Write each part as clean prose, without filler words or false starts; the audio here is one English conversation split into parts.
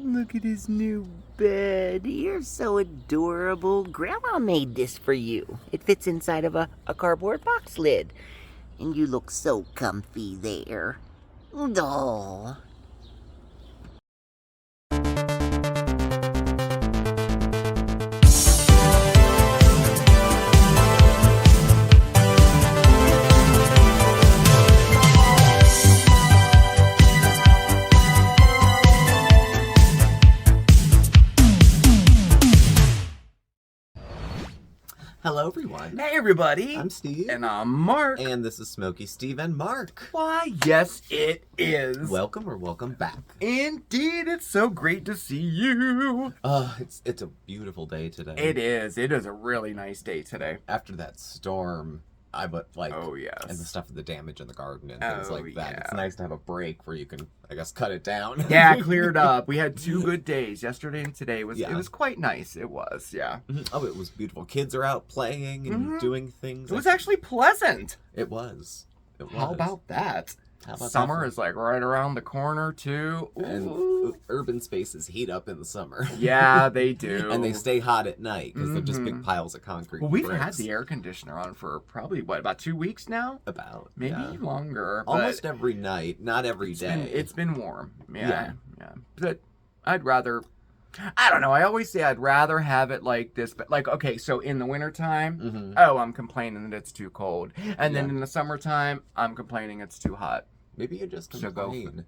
Look at his new bed. You're so adorable. Grandma made this for you. It fits inside of a cardboard box lid. And you look so comfy there. Oh. Hello, everyone. Hey, everybody. I'm Steve. And I'm Mark. And this is SmokeySteveAndMarc. Why, yes, it is. Welcome or welcome back. Indeed, it's so great to see you. It's a beautiful day today. It is. It is a really nice day today. After that storm, Oh, yes. and the stuff of the damage in the garden and things like that. Yeah. It's nice to have a break where you can, I guess, cut it down. Yeah, cleared up. We had 2 good days. Yesterday and today it Yeah. was quite nice. It was, yeah. Oh, it was beautiful. Kids are out playing and doing things. It was actually pleasant. It was. How about that? How about Summer that? is like right around the corner too. And urban spaces heat up in the summer. Yeah, they do. And they stay hot at night because they're just big piles of concrete. Well, we've bricks. had the air conditioner on for probably, about 2 weeks now? Maybe yeah. longer. But Almost every night, not every day. It's been warm. Yeah. But I'd rather, I don't know. I always say I'd rather have it like this. But like, okay, so in the wintertime, I'm complaining that it's too cold. And then in the summertime, I'm complaining it's too hot. Maybe you just So complain.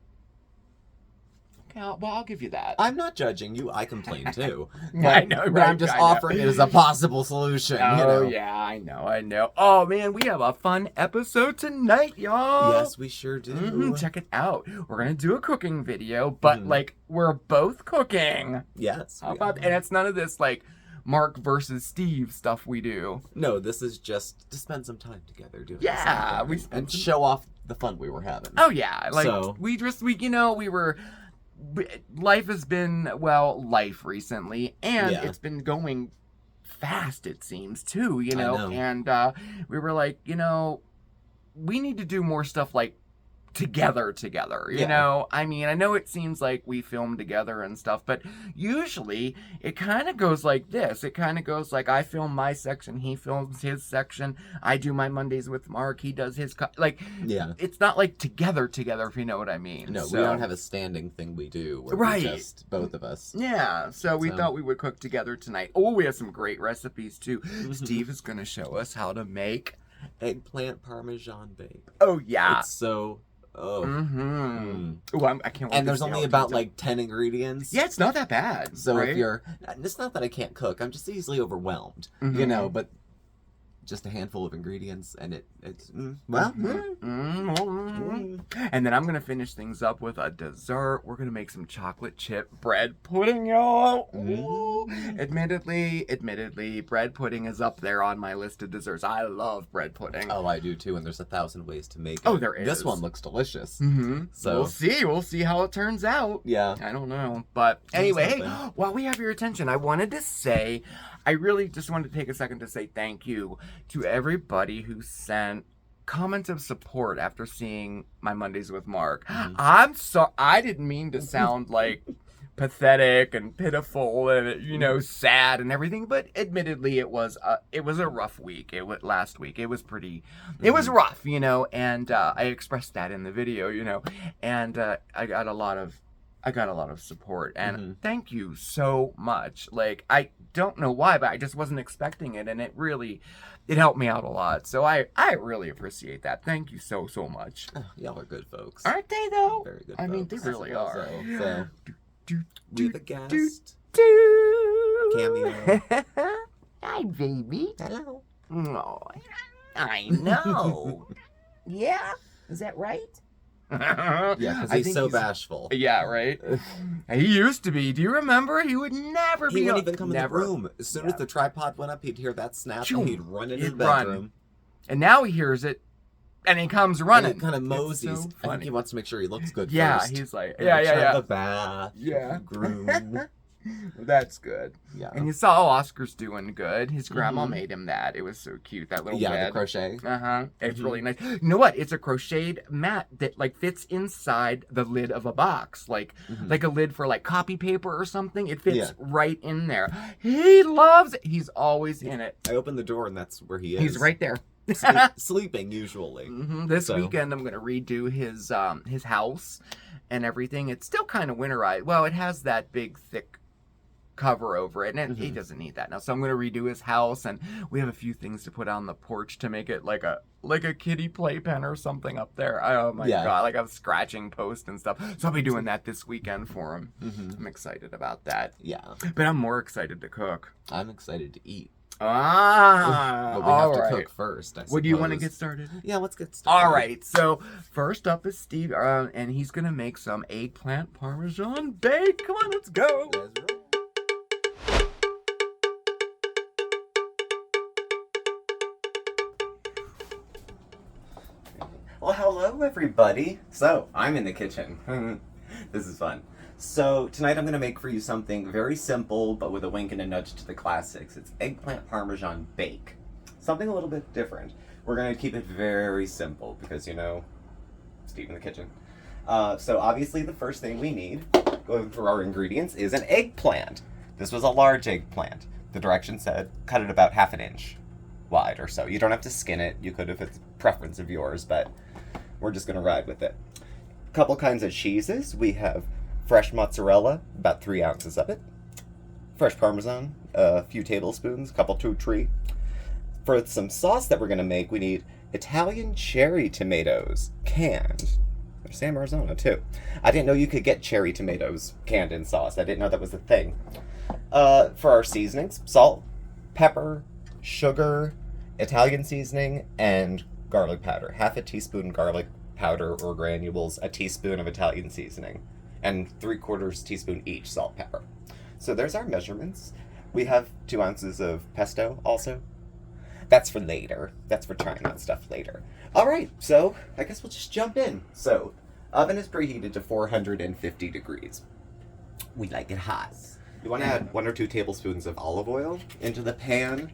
Okay, I'll give you that. I'm not judging you. I complain too. I know, But right? I'm just I know. offering it as a possible solution. Oh, you know? yeah, I know. Oh, man, we have a fun episode tonight, y'all. Yes, we sure do. Check it out. We're going to do a cooking video, but, like, we're both cooking. Yes. How about, and it's none of this, like, Mark versus Steve stuff we do. No, this is just to spend some time together doing Yeah, something we spend and some- show off the fun we were having. Oh, yeah. Like, So- life has been, life recently, and Yeah. it's been going fast, it seems, too, you know? I know. And we were like, we need to do more stuff like together, you Yeah. know? I mean, I know it seems like we film together and stuff, but usually it kind of goes like this. It kind of goes like I film my section, he films his section, I do my Mondays with Mark, he does his, Yeah. it's not like together, if you know what I mean. No, So- we don't have a standing thing we do where Right. we just, both of us. Yeah, so we So- thought we would cook together tonight. Oh, we have some great recipes too. Steve is going to show us how to make. Eggplant parmesan bake. Oh, yeah. It's so... Oh. Oh, I can't wait. And to there's see only how it about turns out. like 10 ingredients. Yeah, it's not that bad. So right? if you're, it's not that I can't cook, I'm just easily overwhelmed, you know, but just a handful of ingredients and it's, And then I'm going to finish things up with a dessert. We're going to make some chocolate chip bread pudding, y'all. Ooh. Admittedly, bread pudding is up there on my list of desserts. I love bread pudding. Oh, I do too, and there's 1,000 ways to make it. Oh, there is. This one looks delicious. So So, we'll see how it turns out. yeah. I don't know. But anyway, hey, something. while we have your attention, I wanted to say, I really just wanted to take a second to say thank you to everybody who sent comments of support after seeing my Mondays with Mark. I'm sorry, I didn't mean to sound like pathetic and pitiful and sad and everything, but admittedly it was a rough week. It was last week. It was rough, and I expressed that in the video, and I got a lot of support, and thank you so much. Like, I don't know why, but I just wasn't expecting it, and it helped me out a lot. So I really appreciate that. Thank you so much. Oh, y'all are good folks. Aren't they though? Very good I mean, folks. they really are. So, we the guest. Do. Cameo. Hi, baby. Hello. Oh, I know. Yeah? Is that right? Yeah, because I he's think so bashful. Yeah, right? He used to be. Do you remember? He would never be. He wouldn't even come in the never. room. As soon as the tripod went up, he'd hear that snap Choo. and he'd run into the He'd run. bedroom. And now he hears it, and he comes running. And he kind of It's moseys. so I think funny. he wants to make sure he looks good Yeah, first. he's like, Have yeah. the bath. Yeah. Groom. That's good. Yeah. And you saw Oscar's doing good. His grandma Mhm. made him that. It was so cute. That little Yeah, bed. the crochet. It's Mhm. really nice. You know what? It's a crocheted mat that like fits inside the lid of a box, like Mhm. a lid for like copy paper or something. It fits Yeah. right in there. He loves it. He's always in it. I opened the door and that's where he is. He's right there. Sleeping usually. This So- weekend, I'm gonna redo his house and everything. It's still kind of winterized. Well, it has that big thick cover over it, and he doesn't need that now. So I'm gonna redo his house, and we have a few things to put on the porch to make it like a kitty playpen or something up there. Oh my god, like a scratching post and stuff. So I'll be doing that this weekend for him. I'm excited about that. Yeah. But I'm more excited to cook. I'm excited to eat. But we have to cook first. Would you want to get started? Yeah, let's get started. All right. So first up is Steve, and he's gonna make some eggplant parmesan bake. Come on, let's go. Let's roll. Well, hello everybody. So, I'm in the kitchen. This is fun. So, tonight I'm going to make for you something very simple, but with a wink and a nudge to the classics. It's eggplant parmesan bake. Something a little bit different. We're going to keep it very simple because, you know, Steve in the kitchen. So, obviously the first thing we need, going through our ingredients, is an eggplant. This was a large eggplant. The directions said cut it about 1/2 inch wide or so. You don't have to skin it. You could if it's a preference of yours, but we're just going to ride with it. A couple kinds of cheeses. We have fresh mozzarella, about 3 ounces of it. Fresh Parmesan, a few tablespoons, a couple 2-3. For some sauce that we're going to make, we need Italian cherry tomatoes, canned. There's San Marzano, too. I didn't know you could get cherry tomatoes canned in sauce. I didn't know that was a thing. For our seasonings, salt, pepper, sugar, Italian seasoning, and garlic powder. 1/2 teaspoon garlic powder or granules, a teaspoon of Italian seasoning, and 3/4 teaspoon each salt, pepper. So there's our measurements. We have 2 ounces of pesto also. That's for later. That's for trying out stuff later. All right, so I guess we'll just jump in. So, oven is preheated to 450 degrees. We like it hot. You want to add 1 or 2 tablespoons of olive oil into the pan.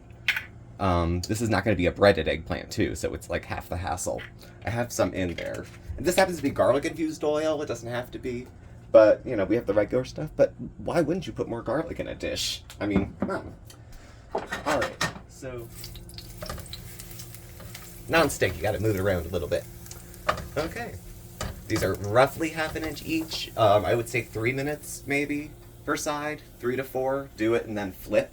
This is not going to be a breaded eggplant too, so it's like half the hassle. I have some in there. And this happens to be garlic infused oil. It doesn't have to be. But, you know, we have the regular stuff. But why wouldn't you put more garlic in a dish? I mean, come on. All right, so non-stick, you got to move it around a little bit. Okay. These are roughly 1/2 inch each. I would say 3 minutes maybe per side, 3 to 4. Do it and then flip.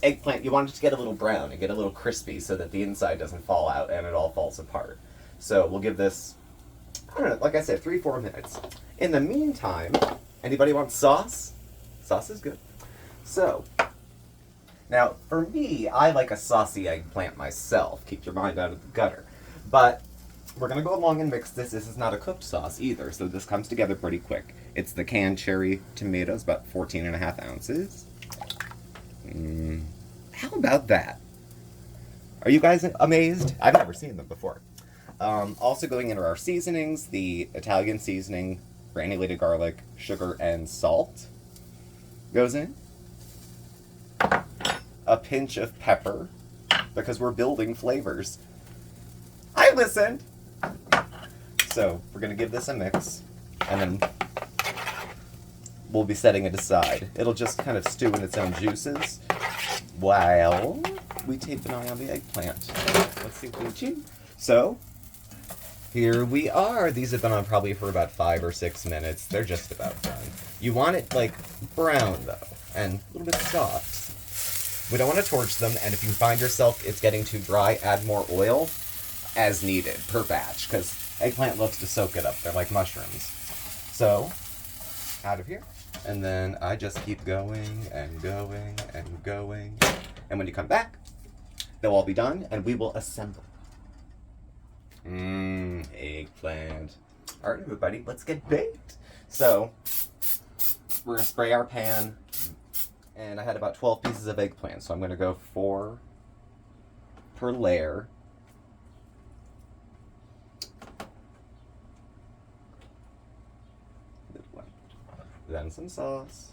Eggplant, you want it to get a little brown and get a little crispy so that the inside doesn't fall out and it all falls apart. So we'll give this, I don't know, like I said, 3-4 minutes. In the meantime, anybody want sauce? Sauce is good. So, now for me, I like a saucy eggplant myself. Keep your mind out of the gutter. But we're going to go along and mix this. This is not a cooked sauce either, so this comes together pretty quick. It's the canned cherry tomatoes, about 14.5 ounces. How about that? Are you guys amazed? I've never seen them before. Also going into our seasonings, the Italian seasoning, granulated garlic, sugar, and salt goes in. A pinch of pepper, because we're building flavors. I listened! So, we're going to give this a mix, and then we'll be setting it aside. It'll just kind of stew in its own juices while we keep an eye on the eggplant. Let's see what we achieve. So, here we are. These have been on probably for about 5 or 6 minutes. They're just about done. You want it, like, brown, though, and a little bit soft. We don't want to torch them, and if you find yourself it's getting too dry, add more oil as needed per batch, because eggplant loves to soak it up. They're like mushrooms. So, out of here. And then I just keep going and going and going. And when you come back, they'll all be done and we will assemble. Eggplant. All right, everybody, let's get baked. So, we're going to spray our pan. And I had about 12 pieces of eggplant, so I'm going to go 4 per layer. then some sauce.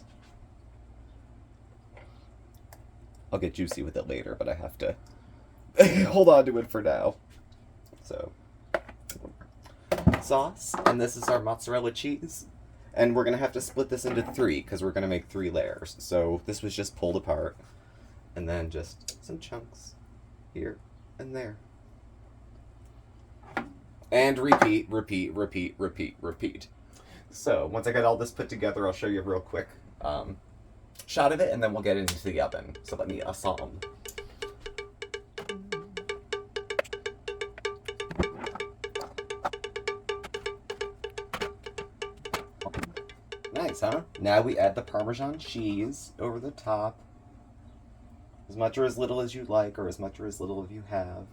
I'll get juicy with it later, but I have to hold on to it for now. So, sauce, and this is our mozzarella cheese. And we're gonna have to split this into 3 because we're gonna make 3 layers. So this was just pulled apart, and then just some chunks here and there. And repeat, repeat, repeat, repeat, repeat. So once I get all this put together, I'll show you a real quick shot of it, and then we'll get into the oven. So let me assemble. Nice, huh? Now we add the Parmesan cheese over the top. As much or as little as you like, or as much or as little as you have.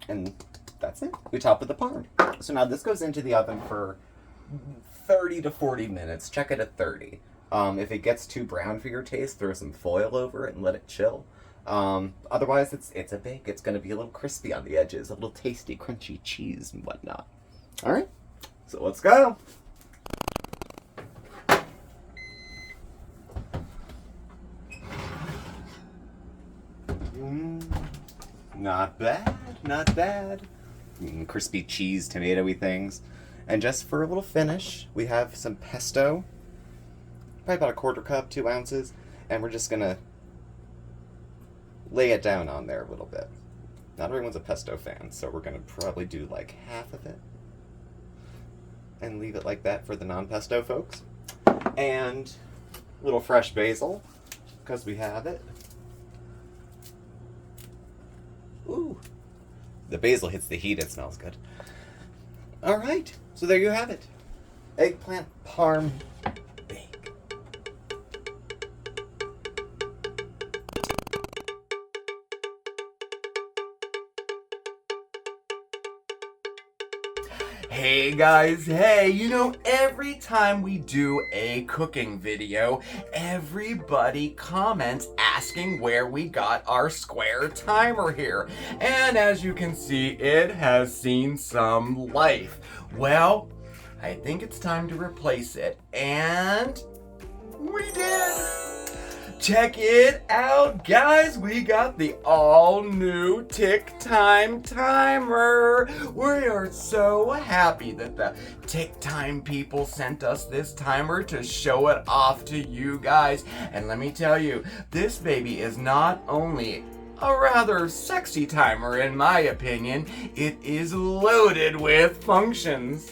And that's it. We top with the parm. So now this goes into the oven for 30 to 40 minutes. Check it at 30. If it gets too brown for your taste, throw some foil over it and let it chill. Otherwise, it's a bake. It's going to be a little crispy on the edges, a little tasty, crunchy cheese and whatnot. All right, so let's go. Not bad, not bad. Crispy cheese, tomatoey things. And just for a little finish, we have some pesto. Probably about a 1/4 cup, 2 ounces. And we're just gonna lay it down on there a little bit. Not everyone's a pesto fan, so we're gonna probably do like half of it. And leave it like that for the non-pesto folks. And a little fresh basil, because we have it. Ooh, the basil hits the heat, it smells good. All right, so there you have it. Eggplant parm bake. Hey guys, hey, you know, every time we do a cooking video, everybody comments asking where we got our square timer here. And as you can see, it has seen some life. Well, I think it's time to replace it. And we did! Check it out, guys! We got the all-new Ticktime timer! We are so happy that the Ticktime people sent us this timer to show it off to you guys. And let me tell you, this baby is not only a rather sexy timer in my opinion, it is loaded with functions.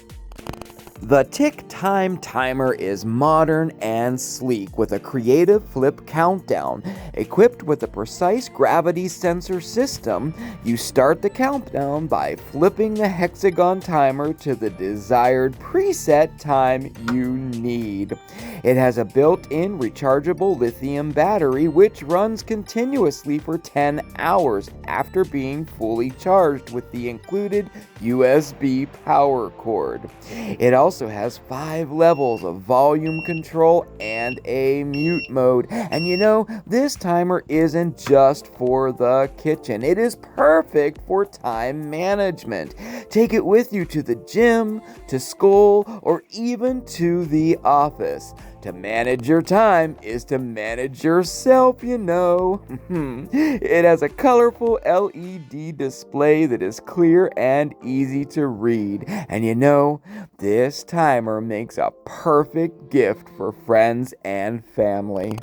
The Ticktime timer is modern and sleek with a creative flip countdown. Equipped with a precise gravity sensor system, you start the countdown by flipping the hexagon timer to the desired preset time you need. It has a built-in rechargeable lithium battery which runs continuously for 10 hours after being fully charged with the included USB power cord. It also has 5 levels of volume control and a mute mode. And you know, this timer isn't just for the kitchen. It is perfect for time management. Take it with you to the gym, to school, or even to the office. To manage your time is to manage yourself, you know. It has a colorful LED display that is clear and easy to read. And you know, this timer makes a perfect gift for friends and family.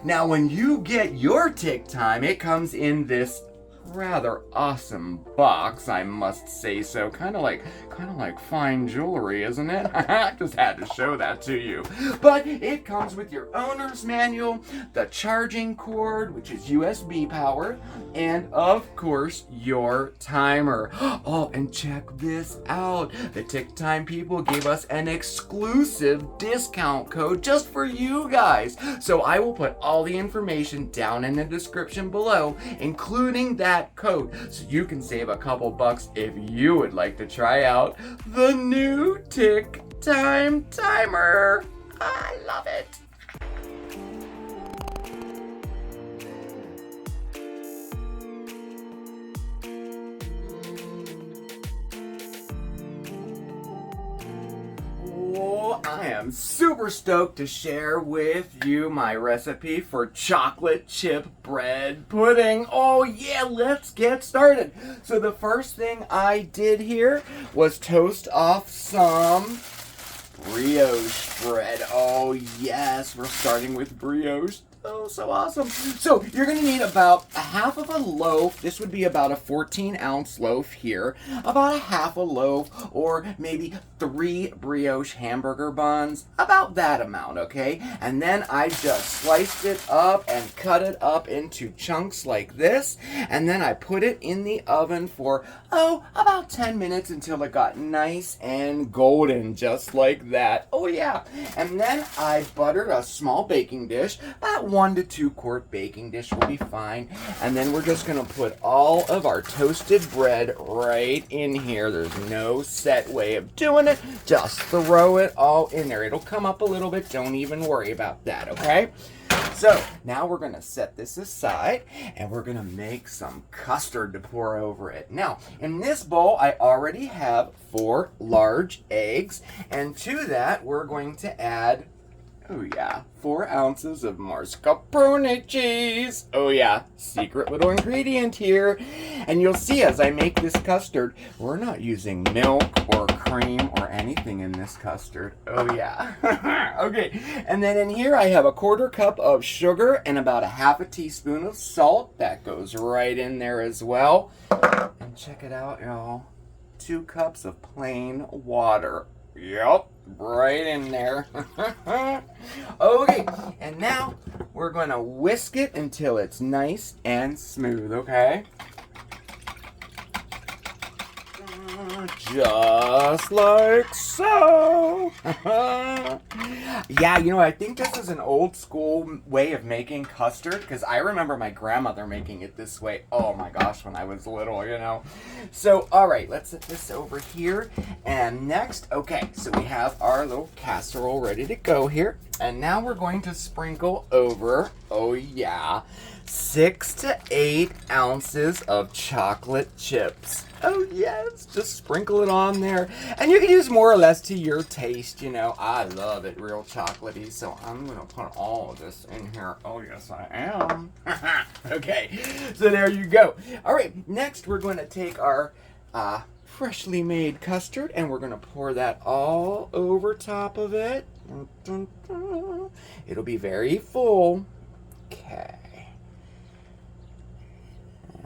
Now, when you get your Ticktime, it comes in this rather awesome box, I must say so. Kind of like fine jewelry, isn't it? I just had to show that to you. But it comes with your owner's manual, the charging cord, which is USB powered, and of course, your timer. Oh, and check this out. The Ticktime people gave us an exclusive discount code just for you guys. So I will put all the information down in the description below, including that code, so you can save a couple bucks if you would like to try out the new Ticktime timer. I love it. Oh, I I am super stoked to share with you my recipe for chocolate chip bread pudding. Oh yeah, let's get started. So the first thing I did here was toast off some brioche bread. Oh yes, we're starting with brioche. Oh, so awesome. So you're going to need about a half of a loaf. This would be about a 14-ounce loaf here. About a half a loaf, or maybe 3 brioche hamburger buns. About that amount, okay? And then I just sliced it up and cut it up into chunks like this. And then I put it in the oven for, about 10 minutes until it got nice and golden, just like that. Oh yeah. And then I buttered a small baking dish, about 1 to 2 quart baking dish will be fine. And then we're just going to put all of our toasted bread right in here. There's no set way of doing it. Just throw it all in there. It'll come up a little bit. Don't even worry about that, okay? So now we're going to set this aside and we're going to make some custard to pour over it. Now, in this bowl, I already have 4 large eggs. And to that, we're going to add 4 ounces of mascarpone cheese. Oh yeah, secret little ingredient here. And you'll see as I make this custard, we're not using milk or cream or anything in this custard. Oh yeah. Okay, and then in here I have a 1/4 cup of sugar and about a half a teaspoon of salt. That goes right in there as well. And check it out, y'all. 2 cups of plain water. Yep, right in there. Okay, and now we're going to whisk it until it's nice and smooth, okay? Just like so. Yeah, I think this is an old school way of making custard, because I remember my grandmother making it this way. Oh my gosh, when I was little, So, all right, let's set this over here. And next, okay, so we have our little casserole ready to go here. And now we're going to sprinkle over, 6 to 8 ounces of chocolate chips. Oh yes, just sprinkle it on there. And you can use more or less to your taste, I love it real chocolatey, so I'm going to put all of this in here. Oh yes, I am. Okay, so there you go. All right, next we're going to take our freshly made custard and we're going to pour that all over top of it. It'll be very full. Okay.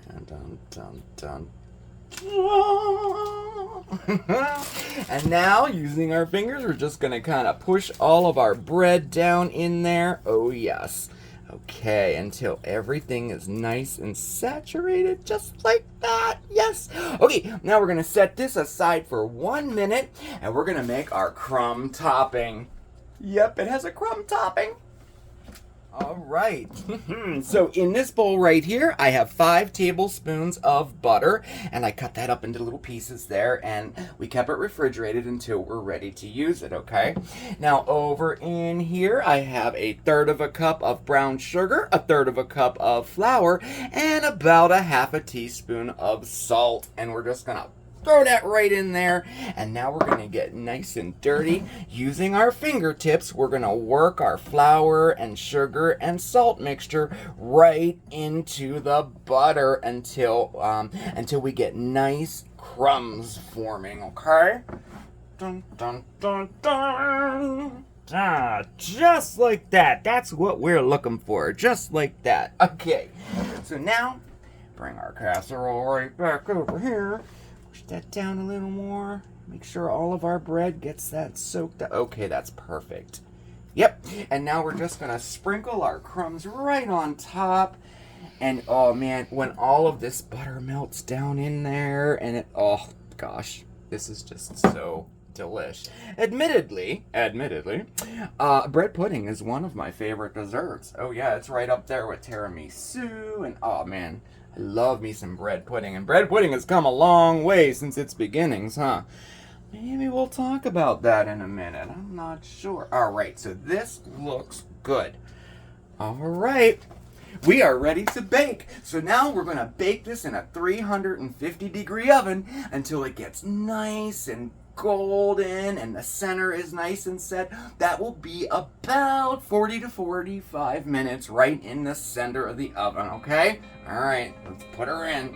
And dun. And now, using our fingers, we're just going to kind of push all of our bread down in there. Oh, yes. Okay, until everything is nice and saturated, just like that. Yes. Okay, now we're going to set this aside for 1 minute, and we're going to make our crumb topping. Yep, it has a crumb topping. All right. So in this bowl right here, I have 5 tablespoons of butter, and I cut that up into little pieces there, and we kept it refrigerated until we're ready to use it, okay? Now over in here, I have 1/3 cup of brown sugar, 1/3 cup of flour, and about a half a teaspoon of salt, and we're just gonna throw that right in there, and now we're going to get nice and dirty. Using our fingertips, we're going to work our flour and sugar and salt mixture right into the butter until we get nice crumbs forming, okay? Dun, dun, dun, dun. Just like that. That's what we're looking for. Just like that. Okay. So now, bring our casserole right back over here. Push that down a little more. Make sure all of our bread gets that soaked up. Okay, that's perfect. Yep. And now we're just going to sprinkle our crumbs right on top. And oh man, when all of this butter melts down in there and it, oh gosh, this is just so delish. Admittedly, bread pudding is one of my favorite desserts. Oh yeah, it's right up there with tiramisu, and oh man, I love me some bread pudding. And bread pudding has come a long way since its beginnings, huh? Maybe we'll talk about that in a minute. I'm not sure. All right, so this looks good. All right. We are ready to bake. So now we're going to bake this in a 350-degree oven until it gets nice and golden and the center is nice and set, that will be about 40 to 45 minutes right in the center of the oven, okay? All right, let's put her in.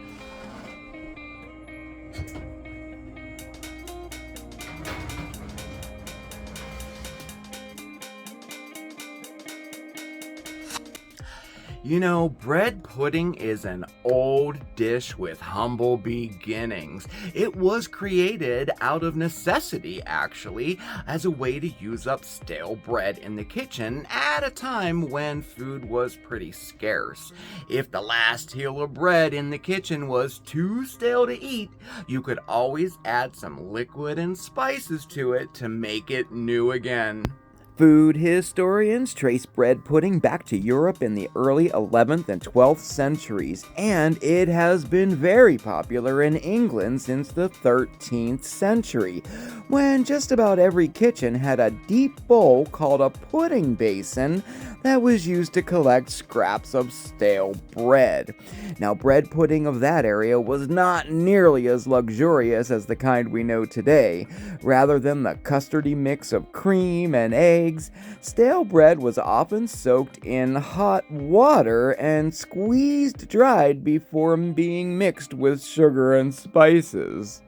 You know, bread pudding is an old dish with humble beginnings. It was created out of necessity, actually, as a way to use up stale bread in the kitchen at a time when food was pretty scarce. If the last hill of bread in the kitchen was too stale to eat, you could always add some liquid and spices to it to make it new again. Food historians trace bread pudding back to Europe in the early 11th and 12th centuries, and it has been very popular in England since the 13th century, when just about every kitchen had a deep bowl called a pudding basin that was used to collect scraps of stale bread. Now, bread pudding of that area was not nearly as luxurious as the kind we know today. Rather than the custardy mix of cream and eggs, stale bread was often soaked in hot water and squeezed dried before being mixed with sugar and spices.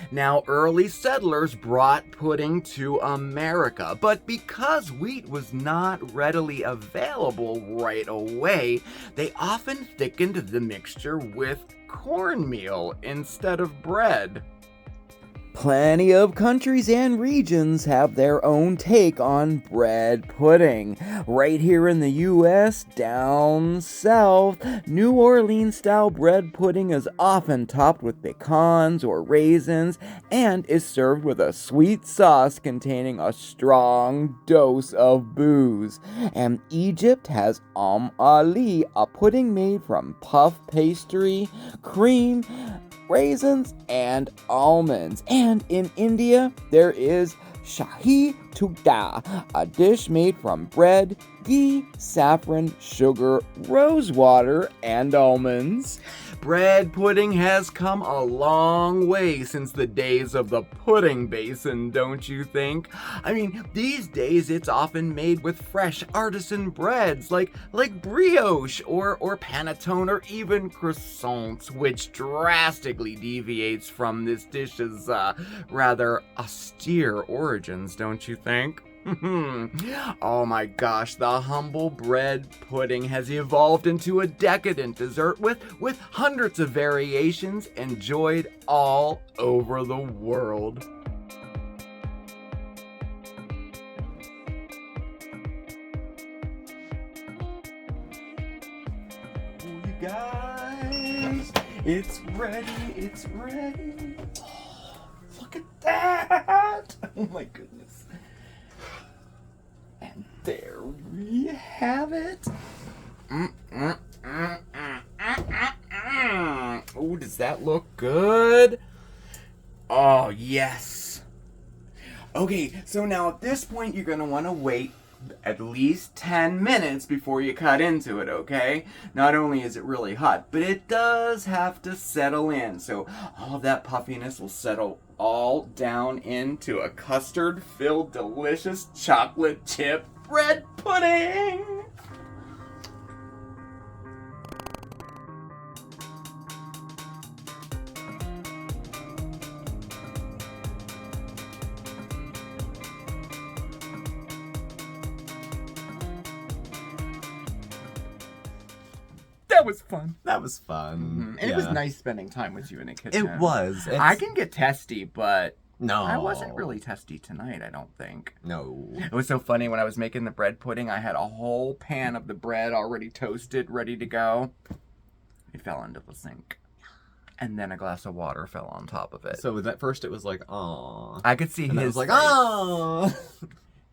Now, early settlers brought pudding to America, but because wheat was not readily available right away, they often thickened the mixture with cornmeal instead of bread. Plenty of countries and regions have their own take on bread pudding. Right here in the U.S., down south, New Orleans-style bread pudding is often topped with pecans or raisins and is served with a sweet sauce containing a strong dose of booze. And Egypt has ali, a pudding made from puff pastry, cream, raisins, and almonds. And in India, there is Shahi Tukda, a dish made from bread, ghee, saffron, sugar, rose water, and almonds. Bread pudding has come a long way since the days of the pudding basin, don't you think? I mean, these days it's often made with fresh artisan breads like brioche or panettone or even croissants, which drastically deviates from this dish's rather austere origins, don't you think? Oh my gosh, the humble bread pudding has evolved into a decadent dessert with hundreds of variations enjoyed all over the world. Oh, you guys, it's ready. Oh, look at that! Oh my goodness. And there we have it. Oh, does that look good? Oh, yes. Okay, so now at this point, you're going to want to wait at least 10 minutes before you cut into it, okay? Not only is it really hot, but it does have to settle in. So all of that puffiness will settle all down into a custard-filled, delicious chocolate chip bread pudding. That was fun. That was fun. Mm-hmm. And it was nice spending time with you in the kitchen. It was. I can get testy, but No. I wasn't really testy tonight, I don't think. No. It was so funny when I was making the bread pudding, I had a whole pan of the bread already toasted, ready to go. It fell into the sink. And then a glass of water fell on top of it. So at first it was like, aw. I could see And his I was like, face. oh.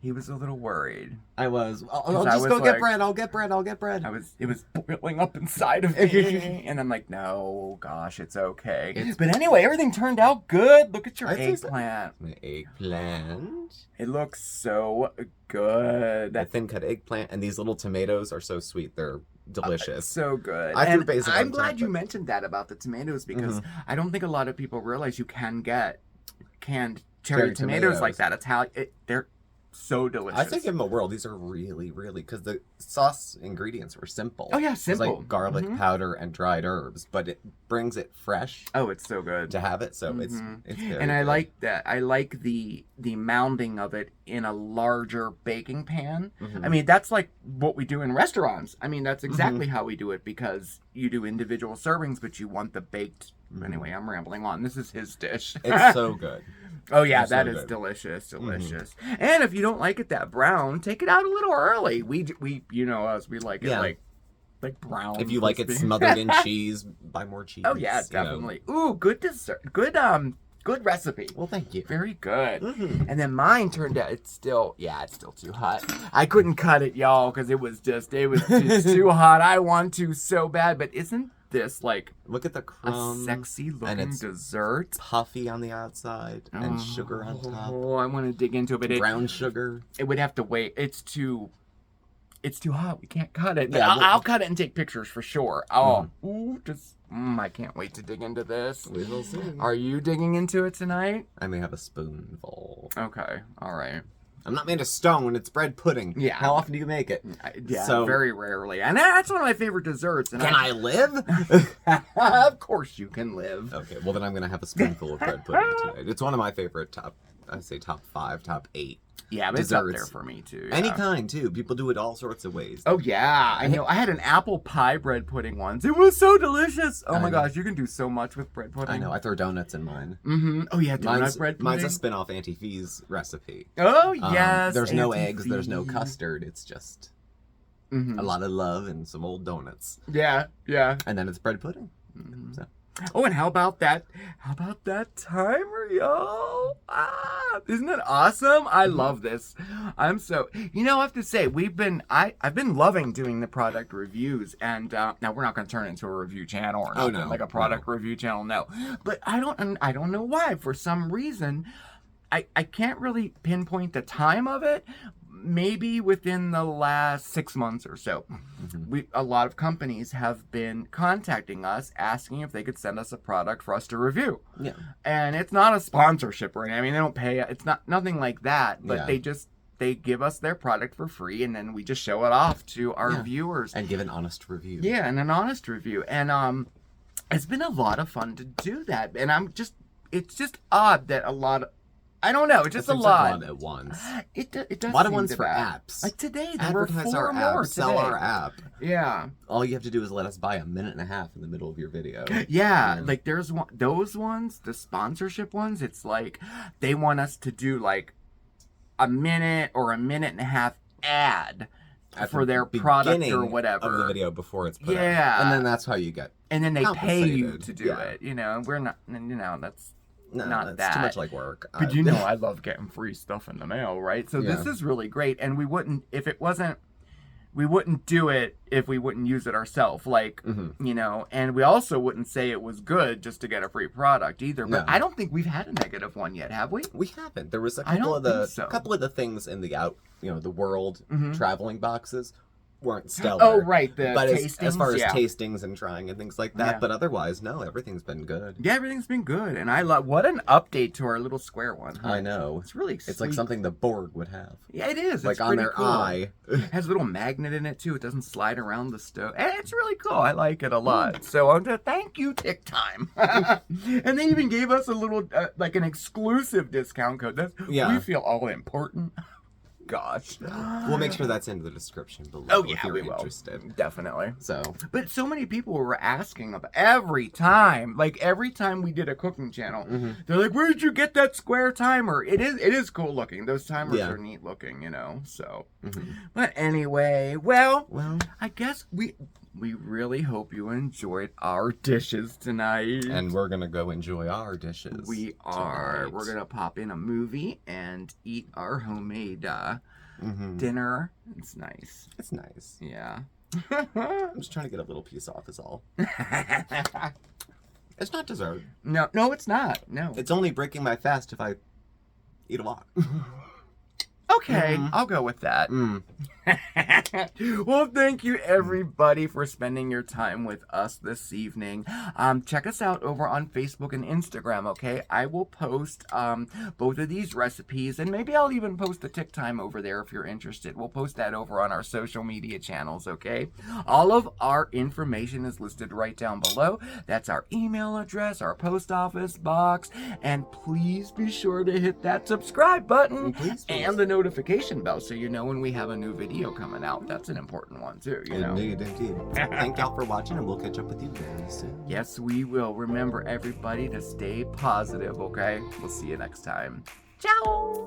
He was a little worried. I was. I'll 'Cause I just was go like- get bread. I'll get bread. It was boiling up inside of me. And I'm like, no, gosh, it's okay. But anyway, everything turned out good. Look at your I think so. eggplant. An eggplant. It looks so good. That thin cut eggplant and these little tomatoes are so sweet. They're delicious. So good. I threw And basil I'm on glad top, you but- mentioned that about the tomatoes because I don't think a lot of people realize you can get canned cherry tomatoes like tomatoes. that. They're so delicious. I say give them a whirl. These are really, really, because the sauce ingredients were simple. Oh, yeah, It's simple. like garlic powder and dried herbs, but it brings it fresh Oh, it's so good. to have it, so it's very And I good. like that. I like the mounding of it in a larger baking pan. I mean, that's like what we do in restaurants. I mean, that's exactly how we do it, because you do individual servings, but you want the baked. Anyway, I'm rambling on. This is his dish. It's so good. Oh yeah, It's that so is good. delicious, delicious. And if you don't like it that brown, take it out a little early. We you know us, we like it Yeah. like brown. If you like it crispy. smothered in cheese, buy more cheese. Oh yeah, you know. definitely. Ooh, good dessert. Good recipe. Well, thank you. Very good. And then mine turned out it's still too hot. I couldn't cut it, y'all, because it was just too hot. I want to so bad, but isn't this like Look at the a crumb. sexy and looking it's dessert? puffy on the outside and sugar on top. Oh, I want to dig into it, but Brown sugar. it would have to wait. It's too hot. We can't cut it. But Yeah, I'll cut it and take pictures for sure. Oh, I can't wait to dig into this. We will see. Are you digging into it tonight? I may have a spoonful. Okay, all right. I'm not made of stone. It's bread pudding. Yeah. How often do you make it? Yeah, So- very rarely. And that's one of my favorite desserts. And Can I live? Of course you can live. Okay, well then I'm gonna have a spoonful of bread pudding tonight. It's one of my favorite top 5, top 8. Yeah, but it's up there Desserts. for me too. Any yeah. kind too. People do it all sorts of ways. Oh yeah, I know. I had an apple pie bread pudding once. It was so delicious. Oh my I know. gosh, you can do so much with bread pudding. I know. I throw donuts in mine. Oh yeah, donut bread pudding. Mine's a spin-off Auntie Fee's recipe. Oh yes. There's no Auntie eggs. There's no Fee. custard. It's just Mhm. a lot of love and some old donuts, Yeah, yeah. and then it's bread pudding. Mm-hmm. So. Oh, and how about that? How about that timer, y'all? Isn't it awesome? I love this. I'm so. I have to say, I've been loving doing the product reviews, and now we're not going to turn it into a review channel or Oh, nothing, no, like a product review channel. No, but I don't know why. For some reason, I can't really pinpoint the time of it. Maybe within the last 6 months or so, a lot of companies have been contacting us asking if they could send us a product for us to review. Yeah. And it's not a sponsorship or anything. I mean, they don't pay. It's nothing like that. But Yeah. they give us their product for free, and then we just show it off to our viewers. And give an honest review. Yeah, and an honest review. And it's been a lot of fun to do that. And it's just odd that a lot of. I don't know. It's just a seems like lot. at once. It does. A lot of seem ones to for that. apps. Like today, there were Advertise 4 our more app. Sell today. our app. Yeah. All you have to do is let us buy a minute and a half in the middle of your video. Yeah, like there's those ones, the sponsorship ones. It's like they want us to do like a minute or a minute and a half ad At for the their product beginning or whatever of the video before it's put out. Yeah. And then that's how you get. and then they pay you compensated. to do Yeah. it. We're not. That's No, not that's too that. much like work. But I love getting free stuff in the mail, right? So this Yeah. is really great, and we wouldn't do it if we wouldn't use it ourselves. Like, and we also wouldn't say it was good just to get a free product either. But No. I don't think we've had a negative one yet, have we? We haven't. There was a I couple don't of the think so. couple of the things in the world traveling boxes weren't stellar. Oh, right, the but tastings, as far as yeah. tastings and trying and things like that. Yeah. But otherwise, no, everything's been good. Yeah, everything's been good, and I love. What an update to our little square one. Huh? I know. It's really. It's like sweet. something the Borg would have. Yeah, it is. Like It's on pretty their cool. eye. It has a little magnet in it too. It doesn't slide around the stove. And it's really cool. I like it a lot. So I want to thank you, Ticktime. And they even gave us a little, like an exclusive discount code. Yeah. We feel all important. Gosh. We'll make sure that's in the description below Oh if yeah, you're we will. interested. Definitely. So But so many people were asking about every time we did a cooking channel, they're like, "Where did you get that square timer?" It is cool looking. Those timers Yeah. are neat looking, So, but anyway, well, I guess we really hope you enjoyed our dishes tonight. and we're gonna go enjoy our dishes. We are. tonight. We're gonna pop in a movie and eat our homemade Mhm. dinner. It's nice. It's nice. Yeah. I'm just trying to get a little piece off is all. It's not dessert. No, it's not. No. It's only breaking my fast if I eat a lot. Okay, I'll go with that. Well, thank you everybody for spending your time with us this evening. Check us out over on Facebook and Instagram, okay? I will post both of these recipes, and maybe I'll even post the Ticktime over there if you're interested. We'll post that over on our social media channels, okay? All of our information is listed right down below. That's our email address, our post office box, and please be sure to hit that subscribe button and the notification bell so you know when we have a new video coming out. That's an important one too, you know. Indeed. Thank y'all for watching, and we'll catch up with you very soon. Yes, we will. Remember, everybody, to stay positive, okay? We'll see you next time. Ciao!